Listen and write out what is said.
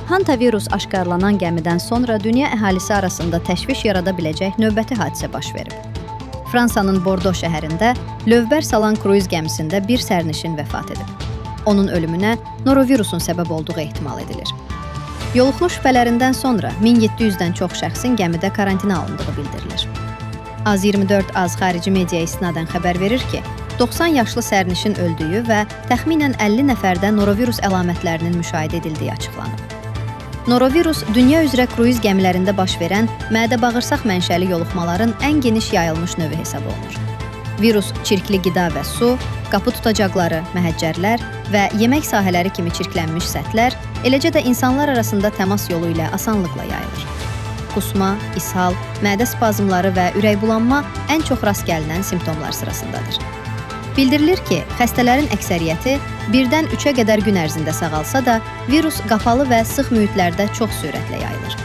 Hantavirus aşkarlanan gəmidən sonra dünya əhalisi arasında təşviş yarada biləcək növbəti hadisə baş verib. Fransanın Bordo şəhərində lövbər salan kruiz gəmisində bir sərnişin vəfat edib. Onun ölümünə norovirusun səbəb olduğu ehtimal edilir. Yoluxma şübhələrindən sonra 1700-dən çox şəxsin gəmidə karantinə alındığı bildirilir. Az-24 xarici mediaya istinadən xəbər verir ki, 90 yaşlı sərnişin öldüyü və təxminən 50 nəfərdə norovirus əlamətlərinin müşahidə edildiyi açıqlanıb. Norovirus dünya üzrə kruiz gəmilərində baş verən mədə-bağırsaq mənşəli yoluxmaların ən geniş yayılmış növü hesab olunur. Virus çirkli qida və su, qapı tutacaqları, məhəccərlər və yemək sahələri kimi çirklənmiş səthlər, eləcə də insanlar arasında təmas yolu ilə asanlıqla yayılır. Qusma, ishal, mədə spazmları və ürəkbulanma ən çox rast gəlinən simptomlar sırasındadır. Bildirilir ki, xəstələrin əksəriyyəti 1-dən 3-ə qədər gün ərzində sağalsa da, virus qapalı və sıx mühitlərdə çox sürətlə yayılır.